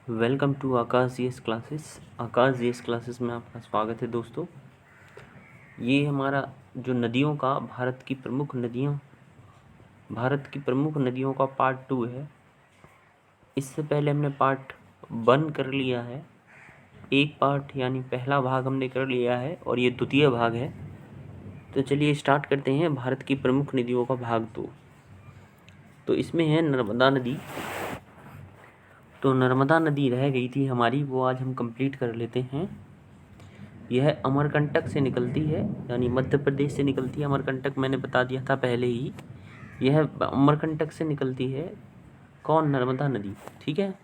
Welcome to Aakash GS classes. Aakash GS classes में आपका स्वागत है दोस्तों। ये हमारा जो नदियों का भारत की प्रमुख नदियों का पार्ट 2 है। इससे पहले हमने पार्ट 1 कर लिया है। एक पार्ट यानी पहला भाग हमने कर लिया है और ये द्वितीय भाग है। तो चलिए स्टार्ट करते हैं भारत की प्रमुख नदियों का भाग 2। तो इसमें है नर्मदा नदी। तो नर्मदा नदी रह गई थी हमारी, वो आज हम कंप्लीट कर लेते हैं। यह अमरकंटक से निकलती है, यानी मध्य प्रदेश से निकलती है। अमरकंटक मैंने बता दिया था पहले ही। यह अमरकंटक से निकलती है कौन? नर्मदा नदी। ठीक है।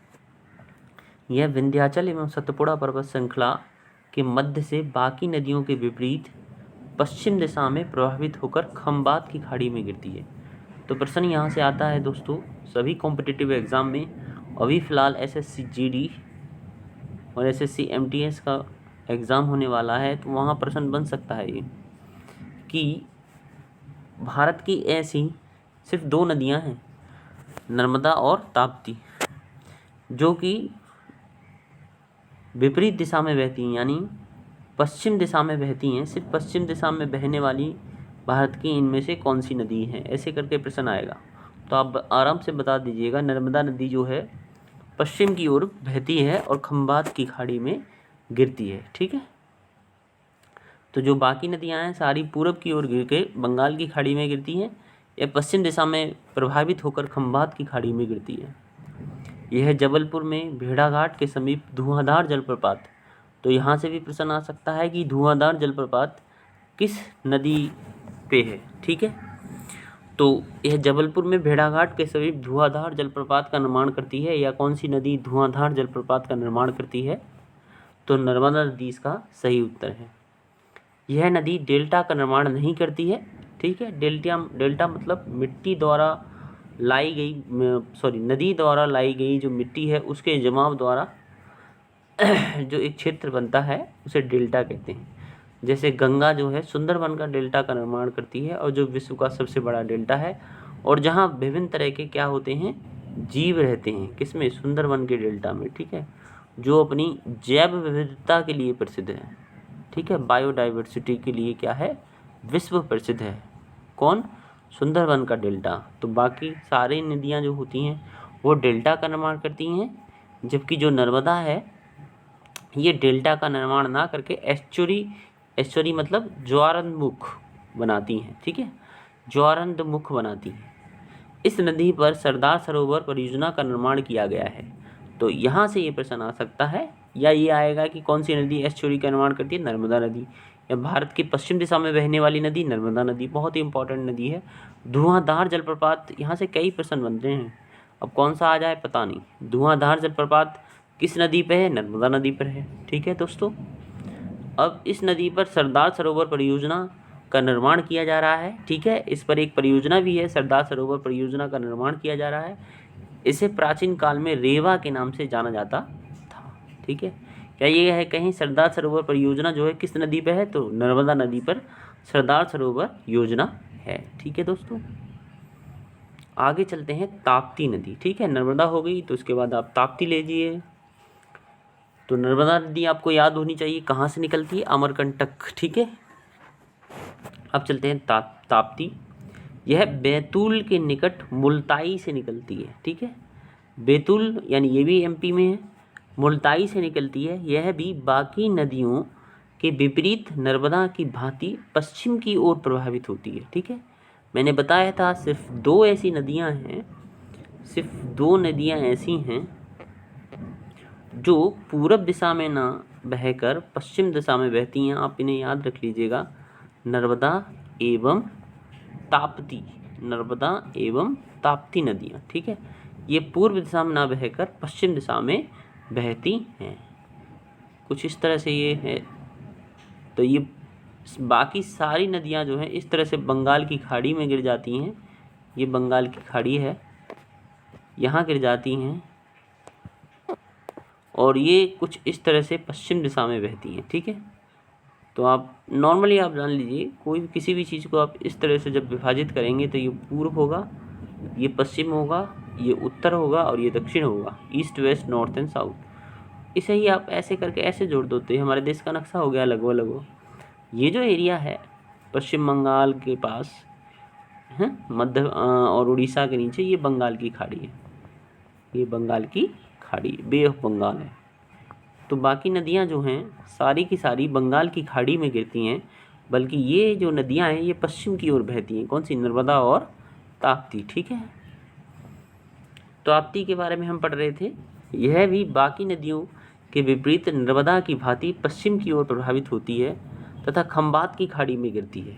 यह विंध्याचल एवं सतपुड़ा पर्वत श्रृंखला के मध्य से बाकी नदियों के विपरीत पश्चिम दिशा में प्रभावित होकर खंबात की खाड़ी में गिरती है। तो प्रश्न यहाँ से आता है दोस्तों, सभी कॉम्पिटिटिव एग्जाम में। अभी फ़िलहाल SSC GD और SSC MTS का एग्ज़ाम होने वाला है, तो वहाँ प्रश्न बन सकता है ये कि भारत की ऐसी सिर्फ 2 नदियाँ हैं, नर्मदा और ताप्ती, जो कि विपरीत दिशा में बहती हैं, यानी पश्चिम दिशा में बहती हैं। सिर्फ पश्चिम दिशा में बहने वाली भारत की इनमें से कौन सी नदी है, ऐसे करके प्रश्न आएगा। तो आप आराम से बता दीजिएगा, नर्मदा नदी जो है पश्चिम की ओर बहती है और खंबात की खाड़ी में गिरती है। ठीक है। तो जो बाकी नदियां हैं सारी पूरब की ओर गिर के बंगाल की खाड़ी में गिरती हैं, या पश्चिम दिशा में प्रभावित होकर खंबात की खाड़ी में गिरती है। यह जबलपुर में भेड़ाघाट के समीप धुआंधार जलप्रपात। तो यहाँ से भी प्रश्न आ सकता है कि धुआंधार जलप्रपात किस नदी पे है। ठीक है। तो यह जबलपुर में भेड़ाघाट के समीप धुआंधार जलप्रपात का निर्माण करती है, या कौन सी नदी धुआंधार जलप्रपात का निर्माण करती है? तो नर्मदा नदी इसका सही उत्तर है। यह नदी डेल्टा का निर्माण नहीं करती है। ठीक है। डेल्टा मतलब मिट्टी द्वारा लाई गई नदी द्वारा लाई गई जो मिट्टी है उसके जमाव द्वारा जो एक क्षेत्र बनता है उसे डेल्टा कहते हैं। जैसे गंगा जो है सुंदरबन का डेल्टा का निर्माण करती है, और जो विश्व का सबसे बड़ा डेल्टा है, और जहाँ विभिन्न तरह के क्या होते हैं, जीव रहते हैं। किसमें? सुंदरबन के डेल्टा में। ठीक है। जो अपनी जैव विविधता के लिए प्रसिद्ध है। ठीक है। बायोडाइवर्सिटी के लिए क्या है? विश्व प्रसिद्ध है। कौन? सुंदरबन का डेल्टा। तो बाकी सारी नदियाँ जो होती हैं वो डेल्टा का निर्माण करती हैं, जबकि जो नर्मदा है ये डेल्टा का निर्माण ना करके एस्चुरी मतलब ज्वारंतमुख बनाती हैं। ठीक है। ज्वारंतमुख बनाती हैं। इस नदी पर सरदार सरोवर परियोजना का निर्माण किया गया है। तो यहाँ से ये प्रश्न आ सकता है, या ये आएगा कि कौन सी नदी एस्चुरी का निर्माण करती है? नर्मदा नदी। या भारत की पश्चिम दिशा में बहने वाली नदी नर्मदा नदी, बहुत ही इंपॉर्टेंट नदी है। धुआंधार जलप्रपात, यहाँ से कई प्रश्न बनते हैं, अब कौन सा आ जाए पता नहीं। धुआंधार जलप्रपात किस नदी पे है? नर्मदा नदी पर है। ठीक है दोस्तों। अब इस नदी पर सरदार सरोवर परियोजना का निर्माण किया जा रहा है। ठीक है। इस पर एक परियोजना भी है, सरदार सरोवर परियोजना का निर्माण किया जा रहा है। इसे प्राचीन काल में रेवा के नाम से जाना जाता था। ठीक है। क्या ये है कहीं सरदार सरोवर परियोजना जो है किस नदी पे है? तो नर्मदा नदी पर सरदार सरोवर योजना है। ठीक है दोस्तों। आगे चलते हैं ताप्ती नदी। ठीक है। नर्मदा हो गई, तो उसके बाद आप ताप्ती लीजिए। तो नर्मदा नदी आपको याद होनी चाहिए कहाँ से निकलती है? अमरकंटक। ठीक है। अब चलते हैं ताप्ती। यह बैतूल के निकट मुल्ताई से निकलती है। ठीक है। बैतूल यानी ये भी MP में है, मुल्ताई से निकलती है। यह भी बाकी नदियों के विपरीत नर्मदा की भांति पश्चिम की ओर प्रभावित होती है। ठीक है। मैंने बताया था सिर्फ 2 ऐसी नदियां हैं, सिर्फ 2 नदियां ऐसी हैं जो पूरब दिशा में ना बहकर पश्चिम दिशा में बहती हैं। आप इन्हें याद रख लीजिएगा, नर्मदा एवं ताप्ती। नर्मदा एवं ताप्ती नदियाँ। ठीक है। ये पूर्व दिशा में ना बहकर पश्चिम दिशा में बहती हैं। कुछ इस तरह से ये है। तो ये बाकी सारी नदियाँ जो हैं इस तरह से बंगाल की खाड़ी में गिर जाती हैं। ये बंगाल की खाड़ी है, यहाँ गिर जाती हैं, और ये कुछ इस तरह से पश्चिम दिशा में बहती हैं। ठीक है। तो आप नॉर्मली आप जान लीजिए, कोई भी किसी भी चीज़ को आप इस तरह से जब विभाजित करेंगे तो ये पूर्व होगा, ये पश्चिम होगा, ये उत्तर होगा, और ये दक्षिण होगा, east west north and south. इसे ही आप ऐसे करके ऐसे जोड़ दो तो ये हमारे देश का नक्शा हो गया लगभग लगभग। ये जो एरिया है पश्चिम बंगाल के पास है, मध्य और उड़ीसा के नीचे, ये बंगाल की खाड़ी है, ये बंगाल की खाड़ी, बे ऑफ बंगाल है। तो बाकी नदियाँ जो हैं सारी की सारी बंगाल की खाड़ी में गिरती हैं, बल्कि ये जो नदियाँ हैं ये पश्चिम की ओर बहती हैं। कौन सी? नर्मदा और ताप्ती। ठीक है, ताप्ती के बारे में हम पढ़ रहे थे। यह भी बाकी नदियों के विपरीत नर्मदा की भांति पश्चिम की ओर प्रभावित होती है तथा खंबात की खाड़ी में गिरती है,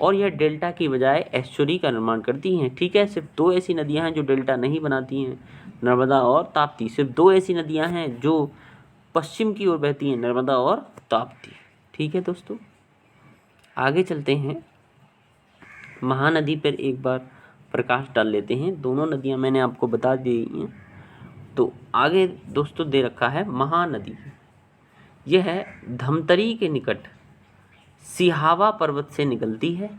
और यह डेल्टा की बजाय एस्चुरी का निर्माण करती हैं। ठीक है, सिर्फ दो ऐसी नदियां हैं जो डेल्टा नहीं बनाती हैं, नर्मदा और ताप्ती। सिर्फ दो ऐसी नदियां हैं जो पश्चिम की ओर बहती हैं, नर्मदा और ताप्ती। ठीक है दोस्तों, आगे चलते हैं, महानदी पर एक बार प्रकाश डाल लेते हैं। दोनों नदियां मैंने आपको बता दी हैं। तो आगे दोस्तों दे रखा है महानदी, यह धमतरी के निकट सिहावा पर्वत से निकलती है।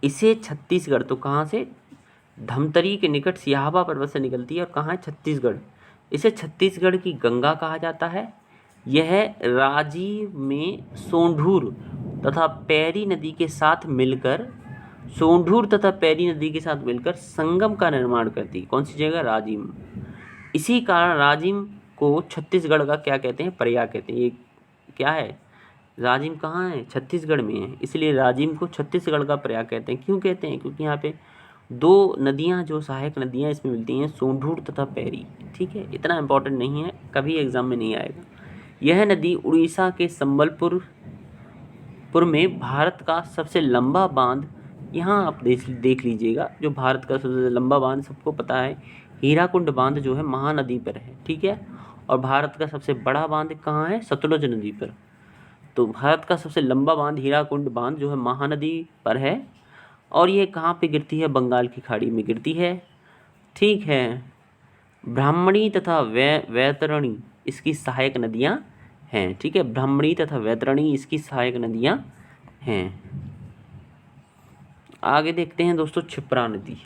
इसे छत्तीसगढ़, तो कहाँ से? धमतरी के निकट सिहावा पर्वत से निकलती है, और कहाँ है? छत्तीसगढ़। इसे छत्तीसगढ़ की गंगा कहा जाता है। यह राजिम में सोंढूर तथा पैरी नदी के साथ मिलकर संगम का निर्माण करती है। कौन सी जगह? राजिम। इसी कारण राजिम को छत्तीसगढ़ का क्या कहते हैं? प्रयाग कहते हैं। ये क्या है? राजिम कहाँ है? छत्तीसगढ़ में है, इसलिए राजिम को छत्तीसगढ़ का प्रयाग कहते हैं। क्यों कहते हैं? क्योंकि यहाँ पे दो नदियाँ जो सहायक नदियाँ इसमें मिलती हैं, सोंढूर तथा पैरी। ठीक है, इतना इम्पोर्टेंट नहीं है, कभी एग्जाम में नहीं आएगा। यह नदी उड़ीसा के संबलपुर में भारत का सबसे लंबा बांध, यहाँ आप देख लीजिएगा, जो भारत का सबसे लंबा बांध सबको पता है, हीराकुंड बांध जो है महानदी पर है। ठीक है, और भारत का सबसे बड़ा बांध कहाँ है? सतलुज नदी पर। तो भारत का सबसे लंबा बांध हीराकुंड बांध जो है महानदी पर है, और ये कहाँ पे गिरती है? बंगाल की खाड़ी में गिरती है। ठीक है, ब्राह्मणी तथा वैतरणी इसकी सहायक नदियाँ हैं। ठीक है, ब्राह्मणी तथा वैतरणी इसकी सहायक नदियाँ हैं। आगे देखते हैं दोस्तों, क्षिप्रा नदी,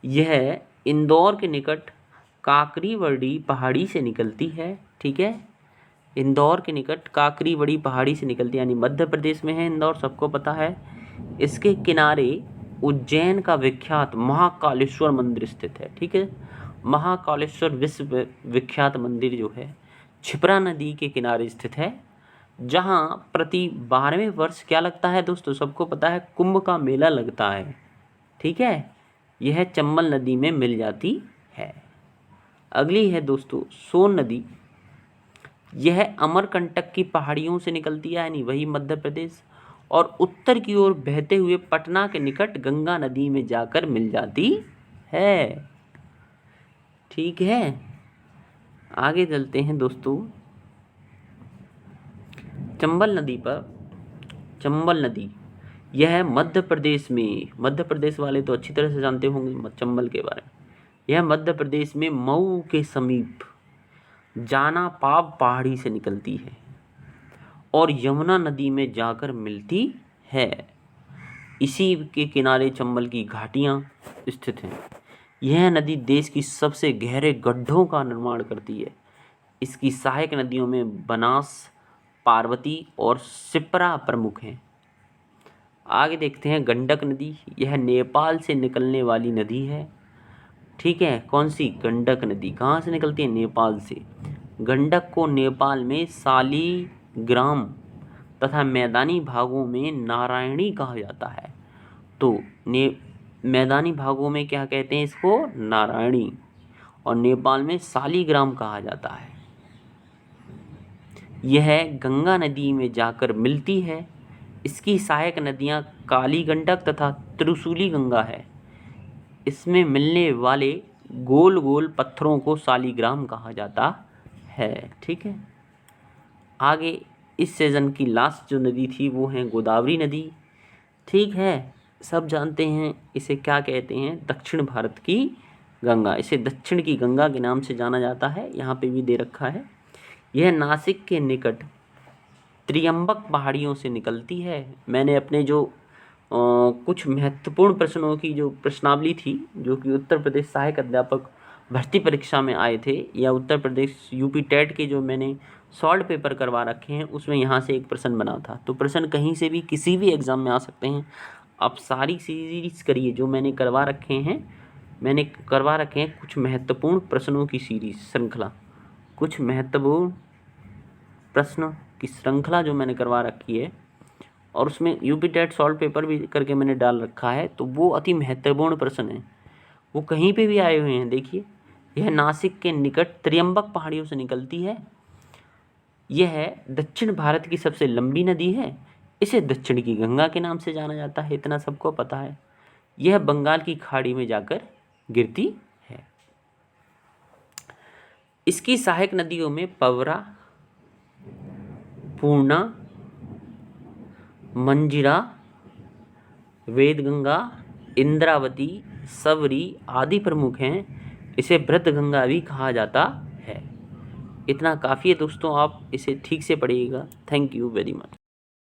यह इंदौर के निकट काकरीवड़ी पहाड़ी से निकलती है। ठीक है, इंदौर के निकट काकरीवड़ी पहाड़ी से निकलती है, यानी मध्य प्रदेश में है इंदौर, सबको पता है। इसके किनारे उज्जैन का विख्यात महाकालेश्वर मंदिर स्थित है। ठीक है, महाकालेश्वर विश्व विख्यात मंदिर जो है क्षिप्रा नदी के किनारे स्थित है, जहाँ प्रति 12वें वर्ष क्या लगता है दोस्तों? सबको पता है, कुंभ का मेला लगता है। ठीक है, यह चंबल नदी में मिल जाती है। अगली है दोस्तों सोन नदी, यह अमरकंटक की पहाड़ियों से निकलती है, यानी वही मध्य प्रदेश, और उत्तर की ओर बहते हुए पटना के निकट गंगा नदी में जाकर मिल जाती है। ठीक है, आगे चलते हैं दोस्तों, चंबल नदी पर। चंबल नदी यह मध्य प्रदेश में, मध्य प्रदेश वाले तो अच्छी तरह से जानते होंगे चंबल के बारे में, यह मध्य प्रदेश में मऊ के समीप जानापाव पहाड़ी से निकलती है और यमुना नदी में जाकर मिलती है। इसी के किनारे चंबल की घाटियाँ स्थित हैं। यह नदी देश की सबसे गहरे गड्ढों का निर्माण करती है। इसकी सहायक नदियों में बनास, पार्वती और सिप्रा प्रमुख हैं। आगे देखते हैं गंडक नदी, यह नेपाल से निकलने वाली नदी है। ठीक है, कौन सी? गंडक नदी। कहाँ से निकलती है? नेपाल से। गंडक को नेपाल में सालीग्राम तथा मैदानी भागों में नारायणी कहा जाता है। तो मैदानी भागों में क्या कहते हैं इसको? नारायणी, और नेपाल में सालीग्राम कहा जाता है। यह गंगा नदी में जाकर मिलती है। इसकी सहायक नदियाँ काली गंडक तथा त्रिशूली गंगा है। इसमें मिलने वाले गोल गोल पत्थरों को सालीग्राम कहा जाता है। ठीक है, आगे इस सीजन की लास्ट जो नदी थी वो है गोदावरी नदी। ठीक है, सब जानते हैं इसे क्या कहते हैं? दक्षिण भारत की गंगा। इसे दक्षिण की गंगा के नाम से जाना जाता है, यहाँ पे भी दे रखा है। यह नासिक के निकट त्रियंबक पहाड़ियों से निकलती है। मैंने अपने जो कुछ महत्वपूर्ण प्रश्नों की जो प्रश्नावली थी, जो कि उत्तर प्रदेश सहायक अध्यापक भर्ती परीक्षा में आए थे या उत्तर प्रदेश यूपी टेट के जो मैंने सॉल्व पेपर करवा रखे हैं उसमें यहाँ से एक प्रश्न बना था। तो प्रश्न कहीं से भी किसी भी एग्ज़ाम में आ सकते हैं। आप सारी सीरीज करिए जो मैंने करवा रखे हैं कुछ महत्वपूर्ण प्रश्नों की सीरीज श्रृंखला, कुछ महत्वपूर्ण प्रश्नों की श्रृंखला जो मैंने करवा रखी है और उसमें यूपी टेट सॉल्व पेपर भी करके मैंने डाल रखा है। तो वो अति महत्वपूर्ण प्रश्न है, वो कहीं पे भी आए हुए हैं। देखिए, यह नासिक के निकट त्र्यंबक पहाड़ियों से निकलती है। यह दक्षिण भारत की सबसे लंबी नदी है। इसे दक्षिण की गंगा के नाम से जाना जाता है, इतना सबको पता है। यह बंगाल की खाड़ी में जाकर गिरती है। इसकी सहायक नदियों में पवरा, पूर्णा, मंजिरा, वेदगंगा, इंद्रावती, सबरी आदि प्रमुख हैं। इसे वृद्धगंगा भी कहा जाता है। इतना काफ़ी है दोस्तों, आप इसे ठीक से पढ़िएगा। Thank you very much.